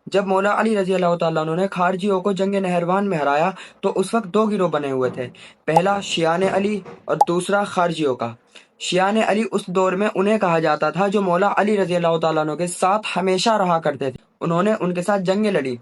جب مولا علی رضی اللہ تعالیٰ عنہ نے خارجیوں کو جنگ نہروان میں ہرایا تو اس وقت دو گروہ بنے ہوئے تھے، پہلا شیعان علی اور دوسرا خارجیوں کا۔ شیعان علی اس دور میں انہیں کہا جاتا تھا جو مولا علی رضی اللہ تعالیٰ عنہ کے ساتھ ہمیشہ رہا کرتے تھے، انہوں نے ان کے ساتھ جنگیں لڑی۔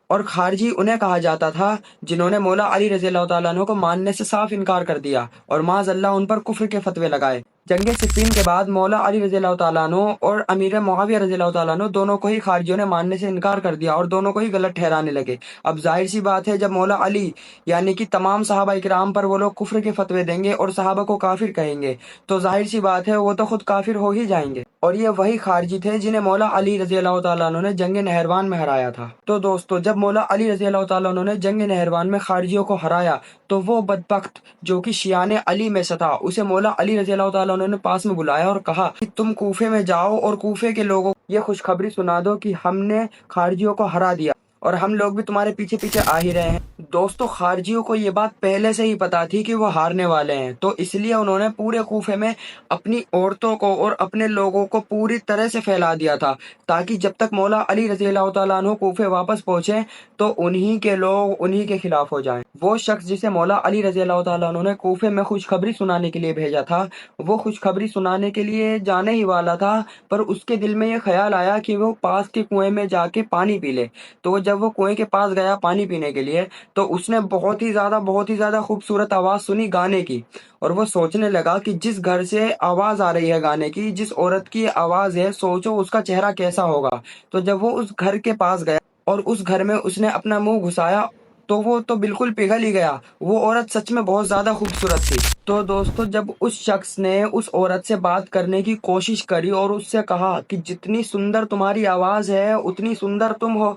اور خارجی انہیں کہا جاتا تھا جنہوں نے مولا علی رضی اللہ تعالیٰ عنہ کو ماننے سے صاف انکار کر دیا اور معاذ اللہ ان پر کفر کے فتوے لگائے۔ جنگ صفین کے بعد مولا علی رضی اللہ تعالیٰ عنہ اور امیر معاویہ رضی اللہ تعالیٰ عنہ دونوں کو ہی خارجیوں نے ماننے سے انکار کر دیا اور دونوں کو ہی غلط ٹھہرانے لگے۔ اب ظاہر سی بات ہے، جب مولا علی یعنی کہ تمام صحابہ اکرام پر وہ لوگ کفر کے فتوے دیں گے اور صحابہ کو کافر کہیں گے تو ظاہر سی بات ہے وہ تو خود کافر ہو ہی جائیں گے۔ اور یہ وہی خارجی تھے جنہیں مولا علی رضی اللہ تعالیٰ عنہ نے جنگ نہروان میں ہرایا تھا۔ تو دوستو، جب مولا علی رضی اللہ تعالیٰ عنہ نے جنگ نہروان میں خارجیوں کو ہرایا تو وہ بدبخت جو کہ شیعان علی میں سے تھا، اسے مولا علی رضی اللہ تعالیٰ عنہ نے پاس میں بلایا اور کہا کہ تم کوفے میں جاؤ اور کوفے کے لوگوں کو یہ خوشخبری سنا دو کہ ہم نے خارجیوں کو ہرا دیا اور ہم لوگ بھی تمہارے پیچھے پیچھے آ ہی رہے ہیں۔ دوستو، خارجیوں کو یہ بات پہلے سے ہی پتا تھی کہ وہ ہارنے والے ہیں، تو اس لیے انہوں نے پورے کوفے میں اپنی عورتوں کو اور اپنے لوگوں کو پوری طرح سے پھیلا دیا تھا تاکہ جب تک مولا علی رضی اللہ تعالیٰ عنہ کوفے واپس پہنچے تو انہی کے لوگ انہی کے خلاف ہو جائیں۔ وہ شخص جسے مولا علی رضی اللہ تعالیٰ عنہ نے کوفے میں خوشخبری سنانے کے لیے بھیجا تھا، وہ خوشخبری سنانے کے لیے جانے ہی والا تھا، پر اس کے دل میں یہ خیال آیا کہ وہ پاس کے کنویں میں جا کے پانی پی لے۔ تو جب وہ کنویں کے پاس گیا پانی پینے کے لیے تو اس نے بہت ہی زیادہ خوبصورت آواز سنی گانے کی، اور وہ سوچنے لگا کہ جس گھر سے آواز آ رہی ہے گانے کی، جس عورت کی آواز ہے، سوچو اس کا چہرہ کیسا ہوگا۔ تو جب وہ اس گھر کے پاس گیا اور اس گھر میں اس نے اپنا منہ گھسایا تو وہ تو بالکل پگھل ہی گیا، وہ عورت سچ میں بہت زیادہ خوبصورت تھی۔ تو دوستو، جب اس شخص نے اس عورت سے بات کرنے کی کوشش کری اور اس سے کہا کہ جتنی سندر تمہاری آواز ہے اتنی سندر تم ہو،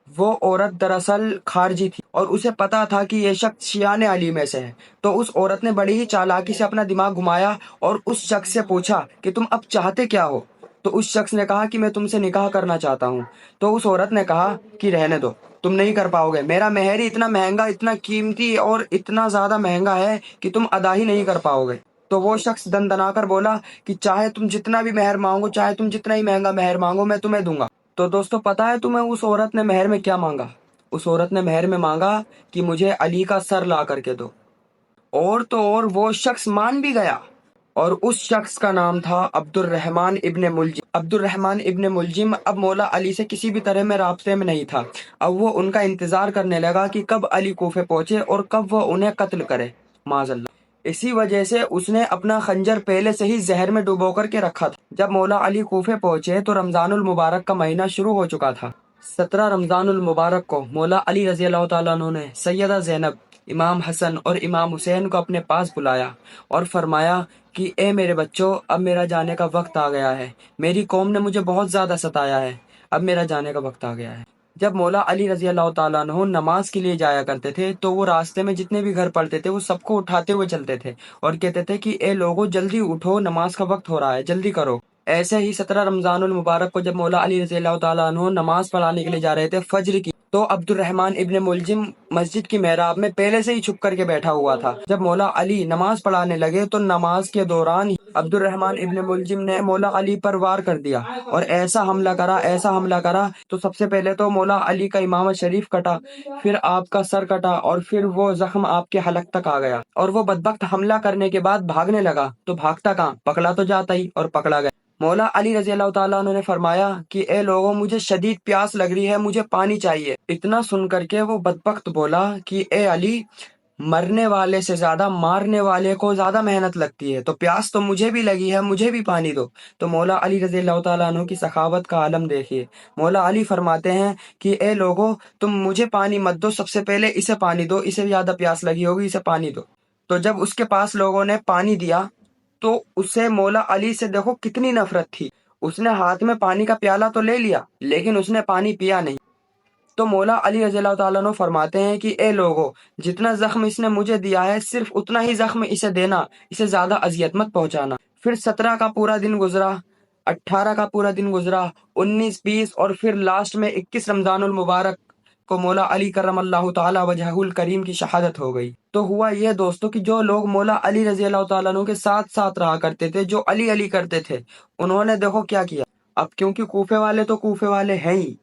وہ عورت دراصل خارجی تھی اور اسے پتا تھا کہ یہ شخص شیعان علی میں سے ہے۔ تو اس عورت نے بڑی ہی چالاکی سے اپنا دماغ گھمایا اور اس شخص سے پوچھا کہ تم اب چاہتے کیا ہو؟ تو اس شخص نے کہا کہ میں تم سے نکاح کرنا چاہتا ہوں۔ تو اس عورت نے کہا کہ رہنے دو، تم نہیں کر پاؤ گے، میرا مہر ہی اتنا مہنگا، اتنا قیمتی اور اتنا زیادہ مہنگا ہے کہ تم ادا ہی نہیں کر پاؤ گے۔ تو وہ شخص دن دنا کر بولا کہ چاہے تم جتنا بھی مہر مانگو، چاہے تم جتنا ہی مہنگا مہر مانگو، میں تمہیں دوں گا۔ تو دوستو، پتا ہے تمہیں اس عورت نے مہر میں کیا مانگا؟ اس عورت نے مہر میں مانگا کہ مجھے علی کا سر لا کر کے دو، اور تو اور وہ شخص مان بھی گیا، اور اس شخص کا نام تھا عبد الرحمن ابن ملجم۔ عبد الرحمن ابن ملجم اب مولا علی سے کسی بھی طرح میں رابطے میں نہیں تھا، اب وہ ان کا انتظار کرنے لگا کہ کب علی کوفے پہنچے اور کب وہ انہیں قتل کرے، معاذ اللہ۔ اسی وجہ سے اس نے اپنا خنجر پہلے سے ہی زہر میں ڈبو کر کے رکھا تھا۔ جب مولا علی کوفے پہنچے تو رمضان المبارک کا مہینہ شروع ہو چکا تھا۔ 17 رمضان المبارک کو مولا علی رضی اللہ تعالیٰ عنہ نے سیدہ زینب، امام حسن اور امام حسین کو اپنے پاس بلایا اور فرمایا کہ اے میرے بچوں، اب میرا جانے کا وقت آ گیا ہے، میری قوم نے مجھے بہت زیادہ ستایا ہے، اب میرا جانے کا وقت آ گیا ہے۔ جب مولا علی رضی اللہ تعالیٰ عنہ نماز کے لیے جایا کرتے تھے تو وہ راستے میں جتنے بھی گھر پڑتے تھے وہ سب کو اٹھاتے ہوئے چلتے تھے اور کہتے تھے کہ اے لوگوں، جلدی اٹھو، نماز کا وقت ہو رہا ہے، جلدی کرو۔ ایسے ہی 17 رمضان المبارک کو جب مولا علی رضی اللہ تعالیٰ عنہ نماز پڑھانے کے لیے جا رہے تھے فجر کی، تو عبد الرحمن ابن ملجم مسجد کی محراب میں پہلے سے ہی چھپ کر کے بیٹھا ہوا تھا۔ جب مولا علی نماز پڑھانے لگے تو نماز کے دوران ہی عبد الرحمن ابن ملجم نے مولا علی پر وار کر دیا اور ایسا حملہ کرا تو سب سے پہلے تو مولا علی کا امامت شریف کٹا، پھر آپ کا سر کٹا اور پھر وہ زخم آپ کے حلق تک آ گیا، اور وہ بدبخت حملہ کرنے کے بعد بھاگنے لگا تو بھاگتا کہاں، پکڑا تو جاتا ہی، اور پکڑا گیا۔ مولا علی رضی اللہ تعالیٰ عنہ نے فرمایا کہ اے لوگوں، مجھے شدید پیاس لگ رہی ہے، مجھے پانی چاہیے۔ اتنا سن کر کے وہ بدبخت بولا کہ اے علی، مرنے والے سے زیادہ مارنے والے کو زیادہ محنت لگتی ہے، تو پیاس تو مجھے بھی لگی ہے، مجھے بھی پانی دو۔ تو مولا علی رضی اللہ تعالیٰ عنہ کی سخاوت کا عالم دیکھیے۔ مولا علی فرماتے ہیں کہ اے لوگوں، تم مجھے پانی مت دو، سب سے پہلے اسے پانی دو، اسے زیادہ پیاس لگی ہوگی، اسے پانی دو۔ تو جب اس کے پاس لوگوں نے پانی دیا تو اسے مولا علی سے دیکھو کتنی نفرت تھی، اس نے ہاتھ میں پانی کا پیالہ تو لے لیا لیکن اس نے پانی پیا نہیں۔ تو مولا علی رضی اللہ تعالیٰ عنہ فرماتے ہیں کہ اے لوگو، جتنا زخم اس نے مجھے دیا ہے صرف اتنا ہی زخم اسے دینا، اسے زیادہ اذیت مت پہنچانا۔ پھر 17 کا پورا دن گزرا، 18 کا پورا دن گزرا، 19، 20 اور پھر لاسٹ میں 21 رمضان المبارک کو مولا علی کرم اللہ تعالی وجہہ الکریم کی شہادت ہو گئی۔ تو ہوا یہ دوستو کہ جو لوگ مولا علی رضی اللہ تعالیٰ عنہ کے ساتھ ساتھ رہا کرتے تھے، جو علی علی کرتے تھے، انہوں نے دیکھو کیا کیا۔ اب کیونکہ کوفے والے تو کوفے والے ہیں ہی،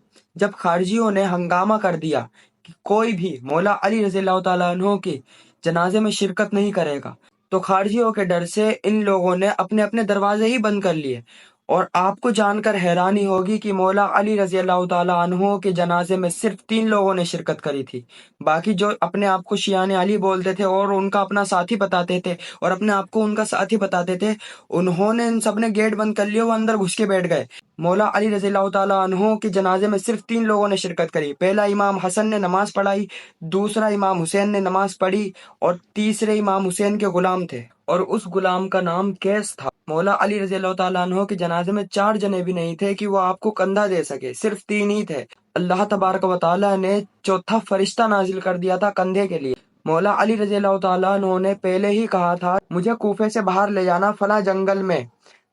جب خارجیوں نے ہنگامہ کر دیا کہ کوئی بھی مولا علی رضی اللہ تعالیٰ عنہ کے جنازے میں شرکت نہیں کرے گا، تو خارجیوں کے ڈر سے ان لوگوں نے اپنے اپنے دروازے ہی بند کر لیے۔ اور آپ کو جان کر حیرانی ہوگی کہ مولا علی رضی اللہ تعالیٰ عنہ کے جنازے میں صرف 3 لوگوں نے شرکت کری تھی۔ باقی جو اپنے آپ کو شیعان علی بولتے تھے اور ان کا اپنا ساتھی بتاتے تھے اور اپنے آپ کو ان کا ساتھی بتاتے تھے، انہوں نے ان سب نے گیٹ بند کر لیا، وہ اندر گھس کے بیٹھ گئے۔ مولا علی رضی اللہ تعالیٰ عنہ کے جنازے میں صرف 3 لوگوں نے شرکت کری۔ پہلا امام حسن نے نماز پڑھائی، دوسرا امام حسین نے نماز پڑھی، اور تیسرے امام حسین کے غلام تھے، اور اس غلام کا نام قیس تھا۔ مولا علی رضی اللہ تعالیٰ عنہ کے جنازے میں 4 جنے بھی نہیں تھے کہ وہ آپ کو کندھا دے سکے، صرف 3 ہی تھے۔ اللہ تبارک و تعالیٰ نے چوتھا فرشتہ نازل کر دیا تھا کندھے کے لیے۔ مولا علی رضی اللہ تعالیٰ عنہ نے پہلے ہی کہا تھا، مجھے کوفے سے باہر لے جانا فلاں جنگل میں،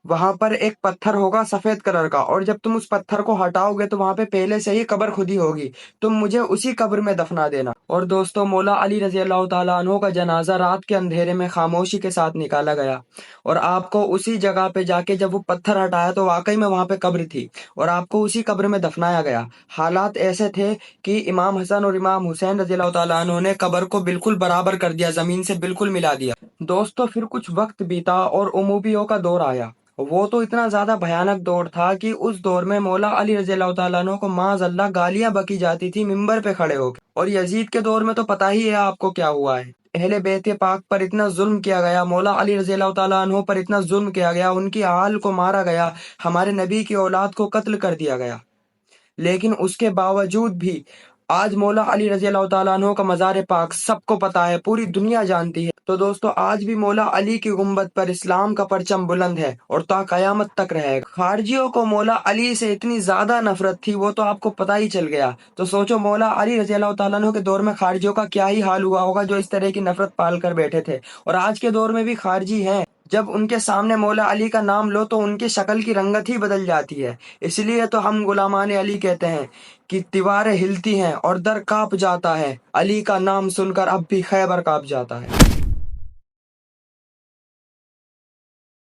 وہاں پر ایک پتھر ہوگا سفید کلر کا، اور جب تم اس پتھر کو ہٹاؤ گے تو وہاں پہ پہلے سے ہی قبر کھدی ہوگی، تم مجھے اسی قبر میں دفنا دینا۔ اور دوستو، مولا علی رضی اللہ تعالیٰ عنہ کا جنازہ رات کے اندھیرے میں خاموشی کے ساتھ نکالا گیا، اور آپ کو اسی جگہ پہ جا کے جب وہ پتھر ہٹایا تو واقعی میں وہاں پہ قبر تھی، اور آپ کو اسی قبر میں دفنایا گیا۔ حالات ایسے تھے کہ امام حسن اور امام حسین رضی اللہ تعالیٰ عنہ نے قبر کو بالکل برابر کر دیا، زمین سے بالکل ملا دیا۔ دوستو، پھر کچھ وقت بیتا اور امویوں کا دور آیا۔ وہ تو اتنا زیادہ بھیانک دور تھا کہ اس دور میں مولا علی رضی اللہ تعالیٰ عنہ کو معاذ اللہ گالیاں بکی جاتی تھی ممبر پہ کھڑے ہو کے۔ اور یزید کے دور میں تو پتہ ہی ہے آپ کو کیا ہوا ہے۔ اہل بیت پاک پر اتنا ظلم کیا گیا، مولا علی رضی اللہ تعالیٰ عنہ پر اتنا ظلم کیا گیا، ان کی آل کو مارا گیا، ہمارے نبی کی اولاد کو قتل کر دیا گیا۔ لیکن اس کے باوجود بھی آج مولا علی رضی اللہ تعالیٰ عنہ کا مزار پاک سب کو پتا ہے، پوری دنیا جانتی ہے۔ تو دوستو، آج بھی مولا علی کی گنبد پر اسلام کا پرچم بلند ہے اور تا قیامت تک رہے گا۔ خارجیوں کو مولا علی سے اتنی زیادہ نفرت تھی، وہ تو آپ کو پتہ ہی چل گیا۔ تو سوچو مولا علی رضی اللہ تعالیٰ عنہ کے دور میں خارجیوں کا کیا ہی حال ہوا ہوگا، جو اس طرح کی نفرت پال کر بیٹھے تھے۔ اور آج کے دور میں بھی خارجی ہیں، جب ان کے سامنے مولا علی کا نام لو تو ان کی شکل کی رنگت ہی بدل جاتی ہے۔ اس لیے تو ہم غلامان علی کہتے ہیں کہ دیواریں ہلتی ہیں اور در کانپ جاتا ہے، علی کا نام سن کر اب بھی خیبر کانپ جاتا ہے۔